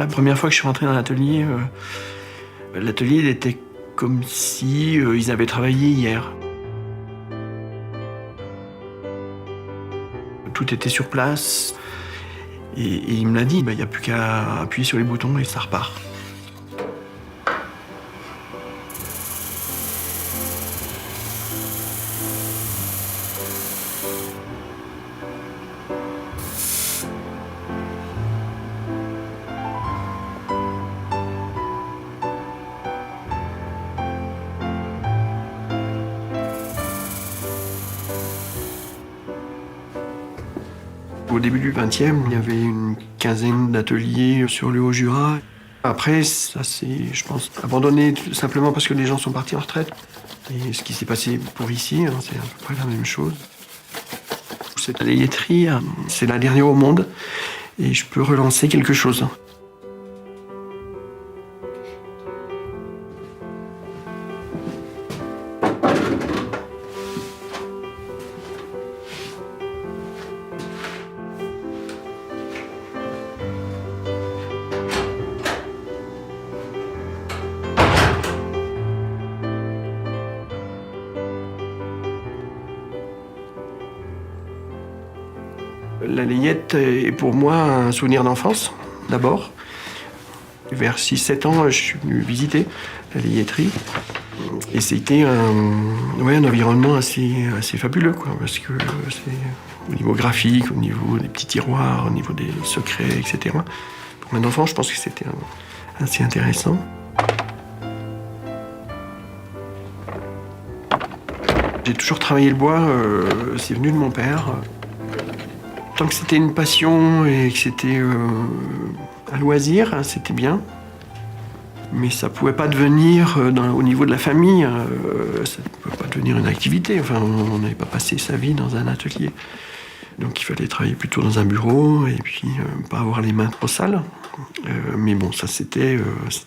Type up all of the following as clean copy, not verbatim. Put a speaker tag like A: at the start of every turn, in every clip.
A: La première fois que je suis rentré dans l'atelier, il était comme si ils avaient travaillé hier. Tout était sur place. Et il me l'a dit, il n'y a plus qu'à appuyer sur les boutons et ça repart. Au début du XXe, il y avait une quinzaine d'ateliers sur le Haut-Jura. Après, ça s'est, je pense, abandonné simplement parce que les gens sont partis en retraite. Et ce qui s'est passé pour ici, c'est à peu près la même chose. Cette layeterie, c'est la dernière au monde et je peux relancer quelque chose. La layette est pour moi un souvenir d'enfance, d'abord. Vers 6-7 ans, je suis venu visiter la layetterie. Et c'était un environnement assez fabuleux, quoi, parce que c'est au niveau graphique, au niveau des petits tiroirs, au niveau des secrets, etc. Pour un enfant, je pense que c'était assez intéressant. J'ai toujours travaillé le bois, c'est venu de mon père. Tant que c'était une passion et que c'était un loisir, c'était bien. Mais ça ne pouvait pas devenir, au niveau de la famille, ça ne pouvait pas devenir une activité. Enfin, on n'avait pas passé sa vie dans un atelier. Donc il fallait travailler plutôt dans un bureau et puis pas avoir les mains trop sales. Mais bon, ça c'était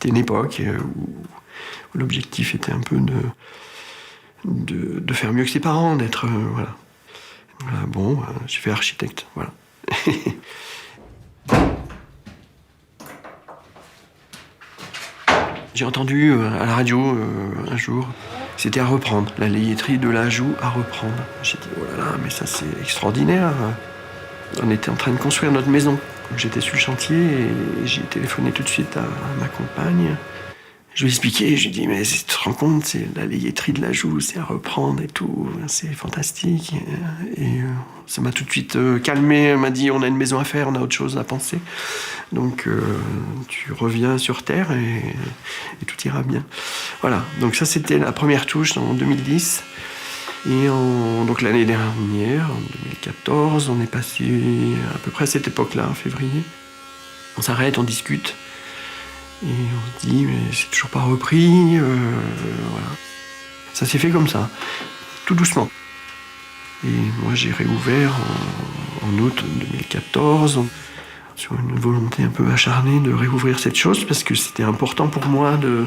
A: une époque où l'objectif était un peu de faire mieux que ses parents, d'être... voilà. Bon, j'ai fait architecte, voilà. J'ai entendu à la radio un jour, c'était à reprendre, la layetterie de l'Ajoux à reprendre. J'ai dit, oh là là, mais ça c'est extraordinaire. On était en train de construire notre maison. J'étais sur le chantier et j'ai téléphoné tout de suite à ma compagne. Je lui ai expliqué, je lui ai dit, mais tu te rends compte, c'est la layetterie de l'Ajoux, c'est à reprendre et tout, c'est fantastique. Et ça m'a tout de suite calmé, elle m'a dit, on a une maison à faire, on a autre chose à penser. Donc tu reviens sur Terre et tout ira bien. Voilà, donc ça c'était la première touche en 2010. Et donc l'année dernière, en 2014, on est passé à peu près à cette époque-là, en février. On s'arrête, on discute. Et on se dit, mais c'est toujours pas repris, voilà. Ça s'est fait comme ça, tout doucement. Et moi j'ai réouvert en août 2014, sur une volonté un peu acharnée de réouvrir cette chose, parce que c'était important pour moi de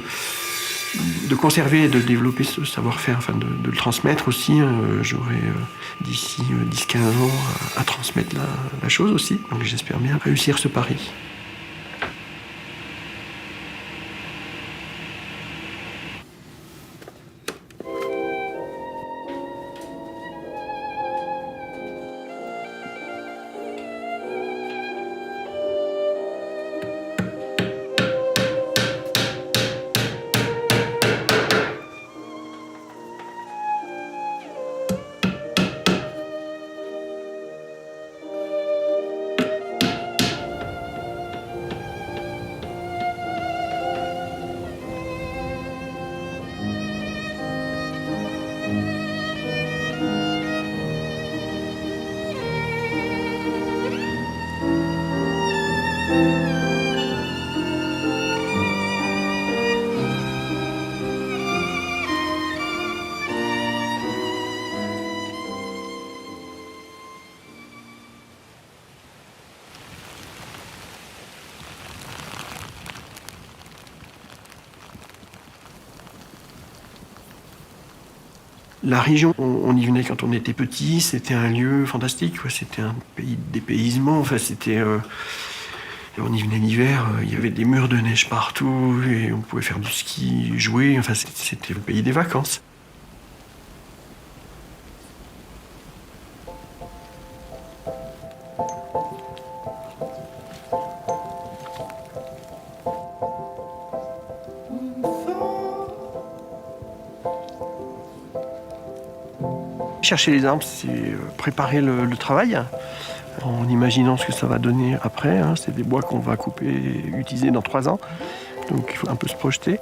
A: conserver et de développer ce savoir-faire, enfin de le transmettre aussi. J'aurai d'ici 10-15 ans à transmettre la chose aussi, donc j'espère bien réussir ce pari. La région, on y venait quand on était petit, c'était un lieu fantastique, quoi. C'était un pays de dépaysement, enfin, c'était On y venait l'hiver, il y avait des murs de neige partout et on pouvait faire du ski, jouer. Enfin, c'était le pays des vacances. Chercher les arbres, c'est préparer le travail, en imaginant ce que ça va donner après. Hein. C'est des bois qu'on va couper et utiliser dans 3 ans. Donc il faut un peu se projeter.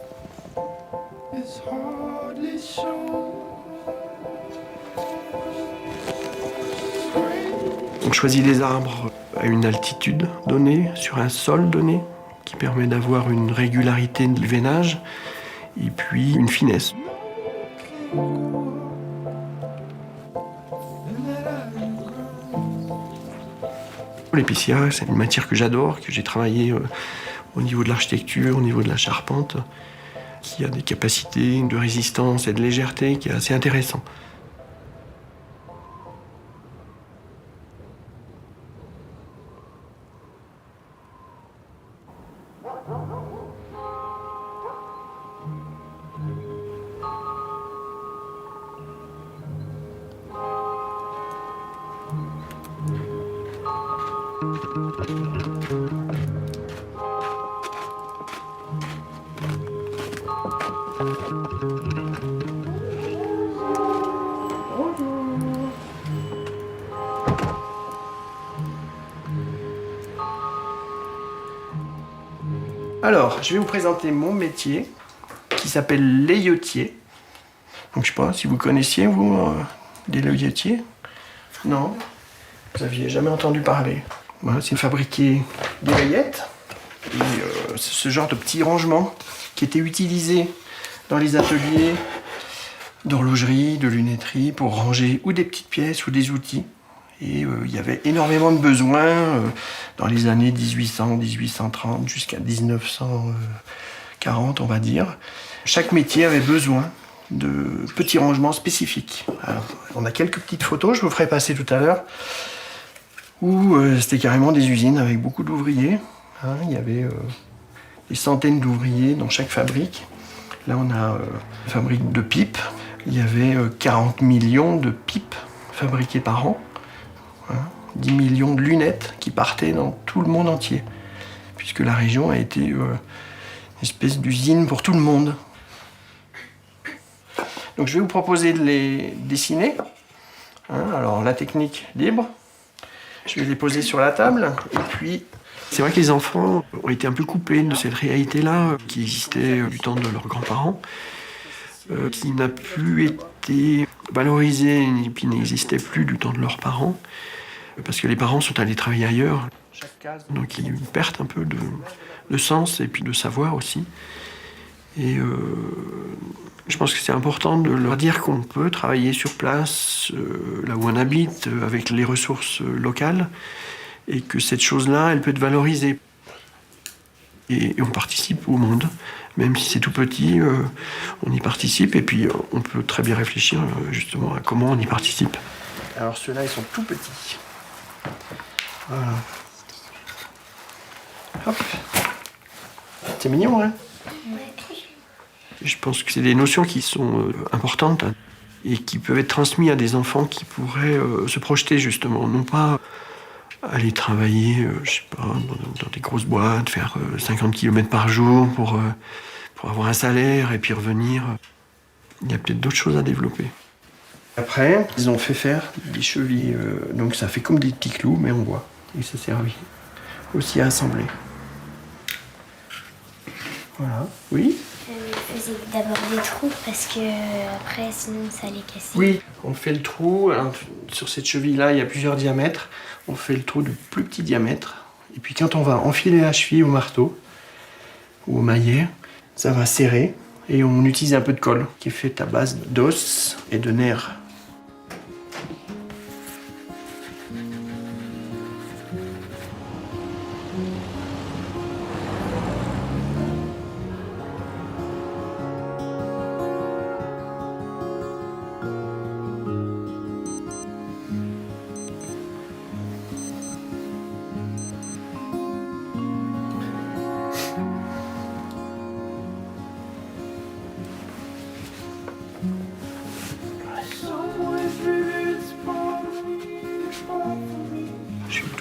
A: On choisit les arbres à une altitude donnée, sur un sol donné, qui permet d'avoir une régularité de veinage et puis une finesse. L'épicéa, c'est une matière que j'adore, que j'ai travaillé au niveau de l'architecture, au niveau de la charpente, qui a des capacités de résistance et de légèreté qui est assez intéressant. Alors, je vais vous présenter mon métier, qui s'appelle l'œilletier. Donc, je sais pas si vous connaissiez, vous, des l'œilletier. Non, vous n'aviez jamais entendu parler. Voilà, c'est fabriquer des œillettes. Et c'est ce genre de petits rangements qui étaient utilisés dans les ateliers d'horlogerie, de lunetterie, pour ranger ou des petites pièces ou des outils. Et il y avait énormément de besoins dans les années 1800, 1830 jusqu'à 1940, on va dire. Chaque métier avait besoin de petits rangements spécifiques. Alors, on a quelques petites photos, je vous ferai passer tout à l'heure, où c'était carrément des usines avec beaucoup d'ouvriers. Hein, il y avait des centaines d'ouvriers dans chaque fabrique. Là, on a une fabrique de pipes. Il y avait 40 millions de pipes fabriquées par an. 10 millions de lunettes qui partaient dans tout le monde entier, puisque la région a été une espèce d'usine pour tout le monde. Donc je vais vous proposer de les dessiner. Alors la technique libre, je vais les poser sur la table, et puis c'est vrai que les enfants ont été un peu coupés de cette réalité-là qui existait du temps de leurs grands-parents, qui n'a plus été valorisée et puis n'existait plus du temps de leurs parents. Parce que les parents sont allés travailler ailleurs, donc il y a eu une perte un peu de sens et puis de savoir aussi. Et je pense que c'est important de leur dire qu'on peut travailler sur place, là où on habite, avec les ressources locales, et que cette chose-là, elle peut être valorisée. Et on participe au monde, même si c'est tout petit, on y participe, et puis on peut très bien réfléchir justement à comment on y participe. Alors ceux-là, ils sont tout petits. Voilà. Hop. C'est mignon, hein? Je pense que c'est des notions qui sont importantes et qui peuvent être transmises à des enfants qui pourraient se projeter justement, non pas aller travailler, je sais pas, dans des grosses boîtes, faire 50 km par jour pour avoir un salaire et puis revenir. Il y a peut-être d'autres choses à développer. Après, ils ont fait faire des chevilles, donc ça fait comme des petits clous, mais en bois. Et ça servait aussi à assembler. Voilà. Oui?
B: On faisait d'abord des trous parce que après, sinon, ça allait casser.
A: Oui, on fait le trou. Alors, sur cette cheville-là, il y a plusieurs diamètres. On fait le trou du plus petit diamètre. Et puis quand on va enfiler la cheville au marteau ou au maillet, ça va serrer. Et on utilise un peu de colle qui est fait à base d'os et de nerfs.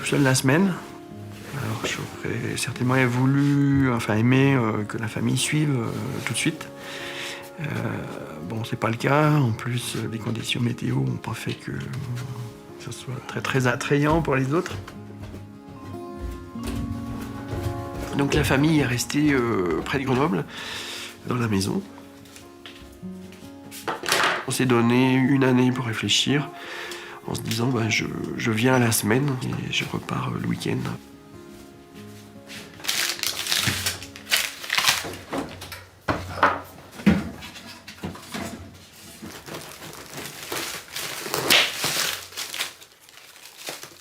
A: seul la semaine. Alors j'aurais certainement aimé que la famille suive tout de suite. Bon, c'est pas le cas. En plus, les conditions météo n'ont pas fait que ça soit très très attrayant pour les autres. Donc la famille est restée près de Grenoble, dans la maison. On s'est donné 1 année pour réfléchir, en se disant je viens à la semaine et je repars le week-end.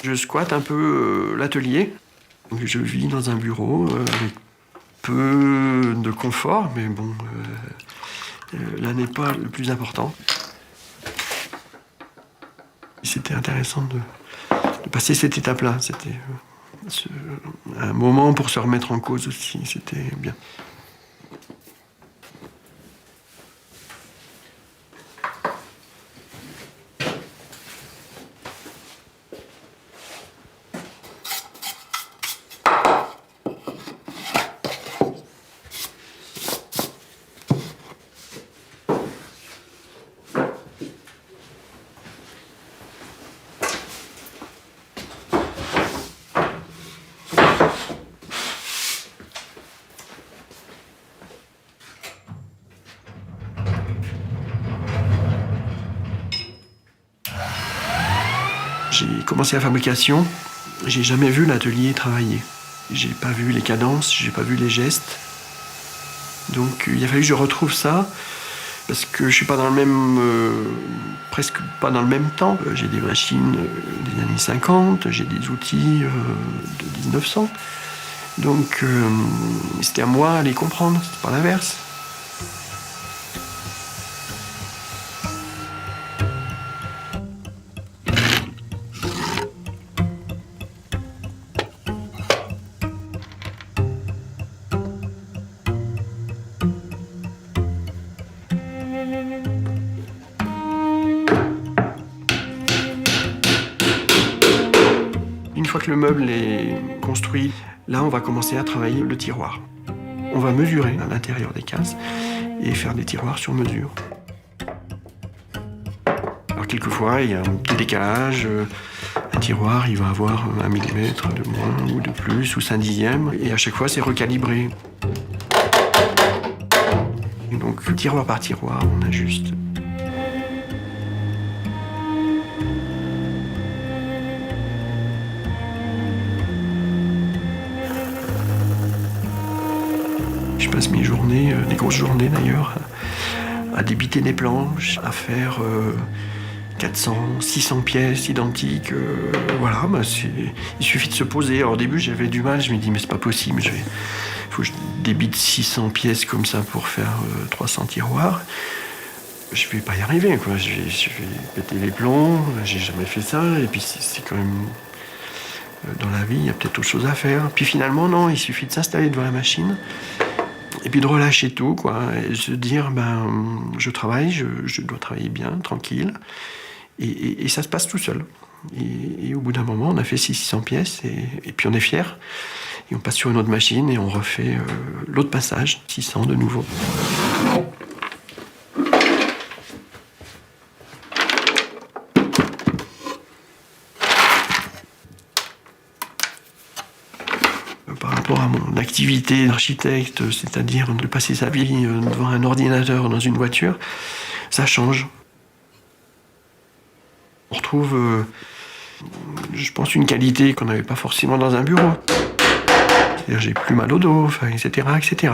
A: Je squatte un peu l'atelier. Je vis dans un bureau avec peu de confort, mais bon, là n'est pas le plus important. C'était intéressant de passer cette étape-là. C'était un moment pour se remettre en cause aussi. C'était bien. J'ai commencé la fabrication, j'ai jamais vu l'atelier travailler. J'ai pas vu les cadences, j'ai pas vu les gestes. Donc il a fallu que je retrouve ça, parce que je suis pas dans le même, presque pas dans le même temps. J'ai des machines des années 50, j'ai des outils de 1900. Donc c'était à moi à les comprendre, c'était pas l'inverse. Une fois que le meuble est construit, là on va commencer à travailler le tiroir. On va mesurer à l'intérieur des cases et faire des tiroirs sur mesure. Alors quelquefois il y a un petit décalage, un tiroir il va avoir 1 millimètre de moins ou de plus ou 5/10, et à chaque fois c'est recalibré. Et donc tiroir par tiroir on ajuste. Je passe mes journées, des grosses journées d'ailleurs, à débiter des planches, à faire 400, 600 pièces identiques. Voilà, il suffit de se poser. Alors, au début, j'avais du mal, je me dis, mais c'est pas possible, il faut que je débite 600 pièces comme ça pour faire 300 tiroirs. Je vais pas y arriver, quoi. Je vais péter les plombs, j'ai jamais fait ça, et puis c'est quand même. Dans la vie, il y a peut-être autre chose à faire. Puis finalement, non, il suffit de s'installer devant la machine. Et puis de relâcher tout, quoi, et se dire, je travaille, je dois travailler bien, tranquille, et ça se passe tout seul. Et au bout d'un moment, on a fait 600 pièces, et puis on est fiers, et on passe sur une autre machine, et on refait l'autre passage, 600 de nouveau. Par rapport à mon activité d'architecte, c'est-à-dire de passer sa vie devant un ordinateur dans une voiture, ça change. On retrouve, je pense, une qualité qu'on n'avait pas forcément dans un bureau. C'est-à-dire j'ai plus mal au dos, etc., etc.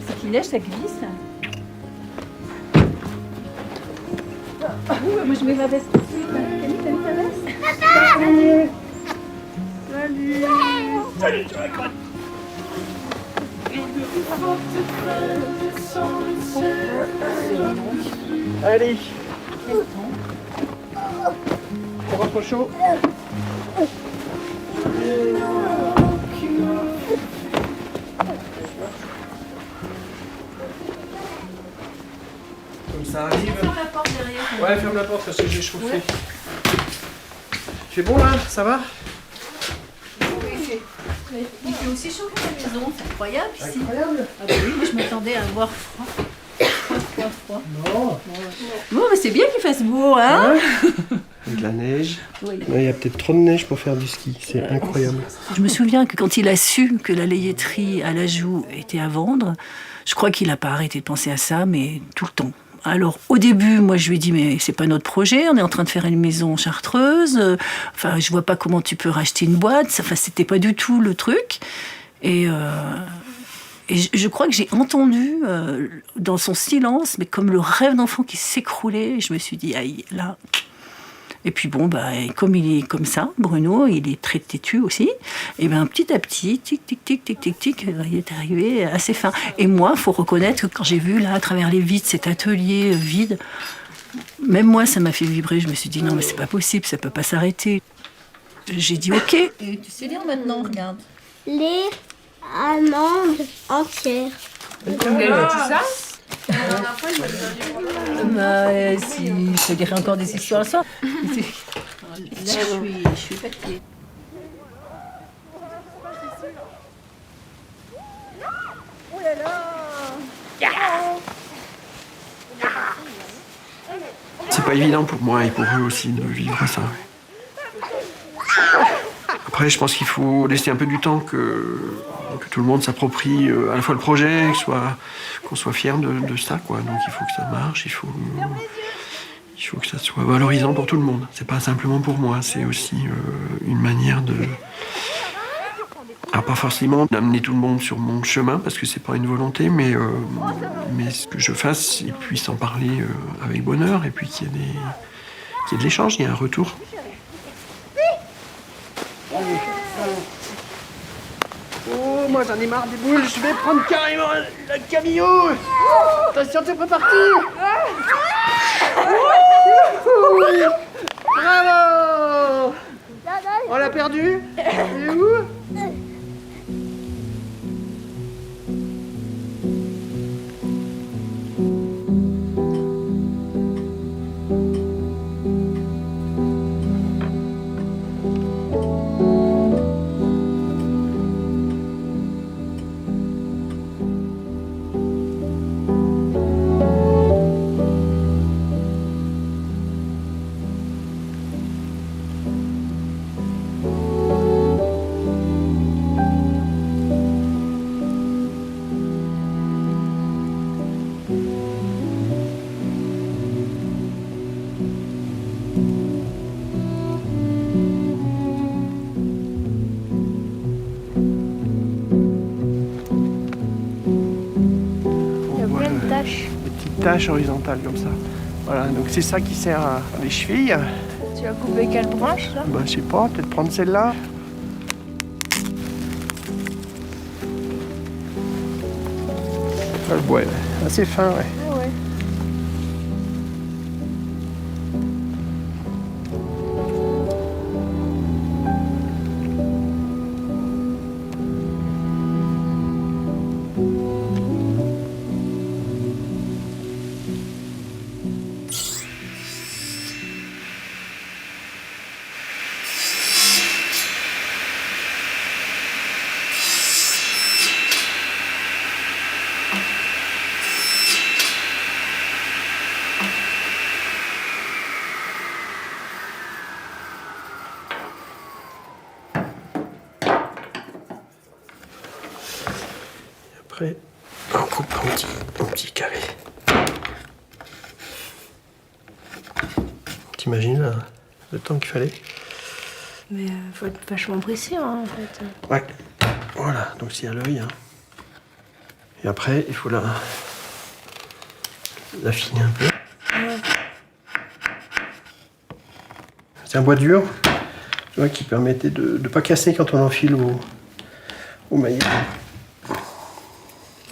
C: Ce qu'il neige, ça glisse. Ouh, moi je mets ma veste tout de suite. Camille, t'as mis ta veste?
A: Salut. Salut, tu vas quoi? Allez. On rentre au chaud. Comme ça arrive.
C: Ferme la porte derrière.
A: Ouais, ferme la porte parce que j'ai chauffé. Ouais. Il fait bon là, ça va?
C: Il fait aussi chaud que la maison, c'est incroyable ici.
A: Incroyable.
C: Ah bah oui, moi je m'attendais à avoir froid. Froid.
A: Non.
C: Bon, mais c'est bien qu'il fasse beau, hein?
A: Ouais. Avec la neige.
C: Oui.
A: Il y a peut-être trop de neige pour faire du ski, c'est incroyable.
C: Je me souviens que quand il a su que la laiterie à l'Ajoux était à vendre, je crois qu'il n'a pas arrêté de penser à ça, mais tout le temps. Alors, au début, moi, je lui ai dit, mais c'est pas notre projet, on est en train de faire une maison chartreuse, enfin, je vois pas comment tu peux racheter une boîte, enfin, c'était pas du tout le truc. Et je crois que j'ai entendu dans son silence, mais comme le rêve d'enfant qui s'écroulait, je me suis dit, aïe, là. Et puis bon, bah, comme il est comme ça, Bruno, il est très têtu aussi, et ben petit à petit, tic, tic, tic, tic, tic, tic, il est arrivé à ses fins. Et moi, il faut reconnaître que quand j'ai vu là, à travers les vitres, cet atelier vide, même moi, ça m'a fait vibrer. Je me suis dit, non, mais c'est pas possible, ça peut pas s'arrêter. J'ai dit, ok. Et tu sais lire maintenant, regarde.
B: Les amandes entières.
C: ça si, je te dirai encore des histoires le soir. Là, je suis fatiguée.
A: C'est pas évident pour moi et pour eux aussi de vivre ça. Après, je pense qu'il faut laisser un peu du temps que tout le monde s'approprie à la fois le projet, qu'on soit fier de ça, quoi. Donc il faut que ça marche, il faut que ça soit valorisant pour tout le monde. C'est pas simplement pour moi, c'est aussi une manière de... Alors pas forcément d'amener tout le monde sur mon chemin, parce que c'est pas une volonté, mais ce que je fasse, ils puissent en parler avec bonheur, et puis qu'il y ait de l'échange, il y a un retour. Oh, moi j'en ai marre des boules, je vais prendre carrément la camio. Attention, t'es pas parti. Bravo. On l'a perdu. Il est où? Taches horizontales comme ça. Voilà, donc c'est ça qui sert à les chevilles.
B: Tu vas couper quelle branche là?
A: Bah je sais pas, peut-être prendre celle-là. Le bois est assez fin, ouais.
B: Ah ouais.
A: Après, on coupe un petit carré. T'imagines le temps qu'il fallait?
B: Mais faut être vachement précis en fait.
A: Ouais. Ouais, Voilà, donc c'est à l'œil. Hein. Et après, il faut l'affiner un peu.
D: Ouais.
A: C'est un bois dur, tu vois, qui permettait de ne pas casser quand on enfile au maillet.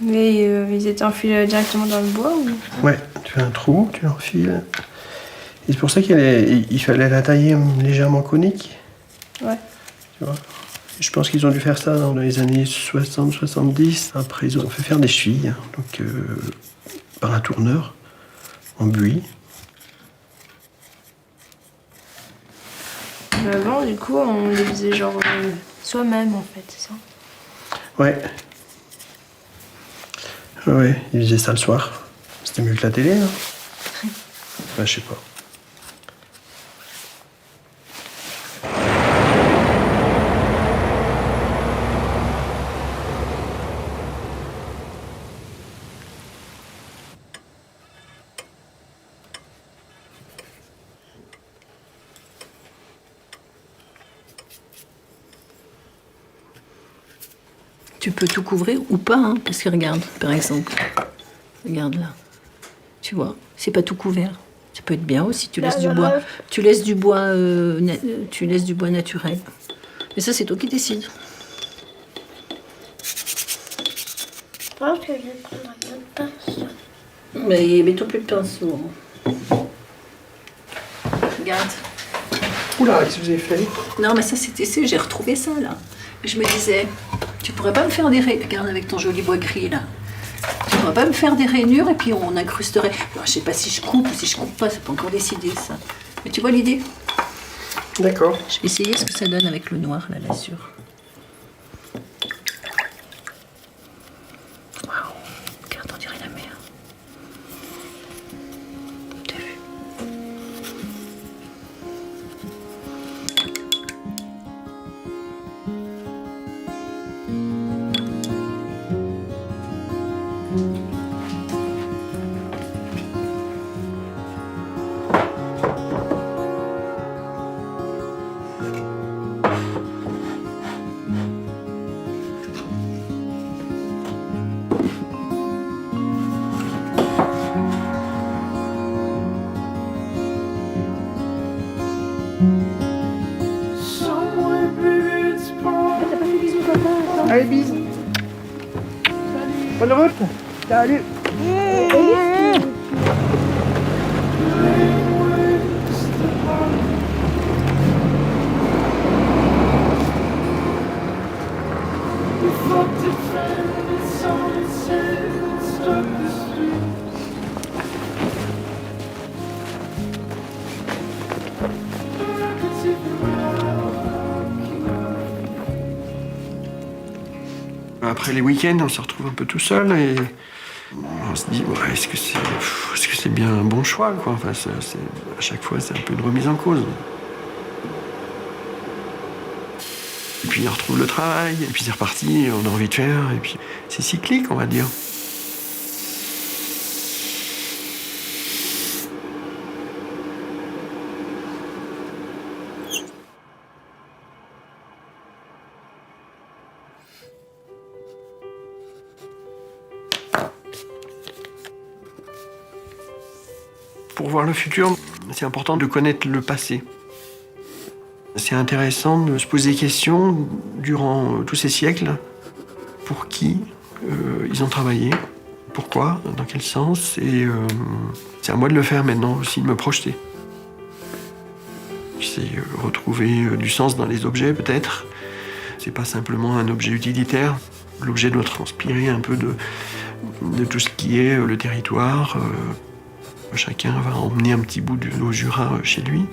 D: Mais ils étaient enfilés directement dans le bois ou...
A: Ouais, tu fais un trou, tu l'enfiles. Et c'est pour ça qu'il fallait la tailler légèrement conique.
D: Ouais.
A: Tu vois. Je pense qu'ils ont dû faire ça dans les années 60-70. Après, ils ont fait faire des chevilles, donc par un tourneur en buis.
D: Mais avant, du coup, on les faisait genre soi-même, en fait, c'est ça?
A: Ouais. Ouais, ils faisaient ça le soir. C'était mieux que la télé, hein. Bah, je sais pas.
C: Tu peux tout couvrir ou pas, hein, parce que regarde, par exemple. Regarde là. Tu vois, c'est pas tout couvert. Ça peut être bien aussi, tu laisses du bois. Tu laisses du bois, tu laisses du bois naturel. Mais ça, c'est toi qui décides.
B: Je pense que je vais prendre un autre pinceau.
C: Mais mets-toi plus de pinceau. Regarde.
A: Oula, qu'est-ce que vous avez fait?
C: Non, mais ça, j'ai retrouvé ça, là. Et je me disais, tu pourrais pas me faire des rainures, regarde avec ton joli bois gris, là. Tu pourrais pas me faire des rainures et puis on incrusterait. Alors, je sais pas si je coupe ou si je coupe pas, c'est pas encore décidé, ça. Mais tu vois l'idée?
A: D'accord.
C: Je vais essayer ce que ça donne avec le noir, la lasure. Waouh, regarde, on dirait la mer. T'as vu?
A: Allez, bisous. Bonne route. Salut. Après les week-ends, on se retrouve un peu tout seul et on se dit ouais, est-ce que c'est bien un bon choix quoi. Enfin, à chaque fois, c'est un peu une remise en cause. Et puis on retrouve le travail, et puis c'est reparti, on a envie de faire, et puis c'est cyclique, on va dire. Pour voir le futur, c'est important de connaître le passé. C'est intéressant de se poser des questions durant tous ces siècles. Pour qui ils ont travaillé, pourquoi, dans quel sens, et c'est à moi de le faire maintenant aussi, de me projeter. C'est retrouver du sens dans les objets peut-être. C'est pas simplement un objet utilitaire. L'objet doit transpirer un peu de tout ce qui est le territoire. Chacun va emmener un petit bout du Haut-Jura chez lui.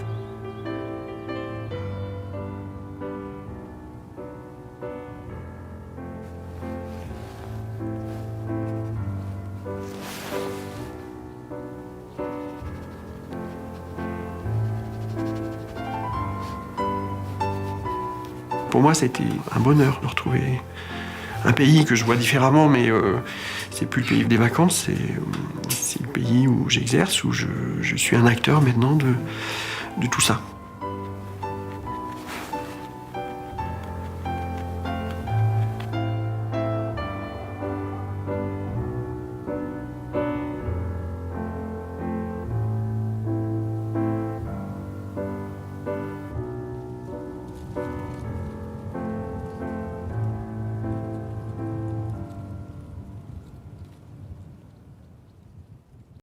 A: Pour moi, c'était un bonheur de retrouver un pays que je vois différemment, mais c'est plus le pays des vacances, c'est le pays où j'exerce, où je suis un acteur maintenant de tout ça.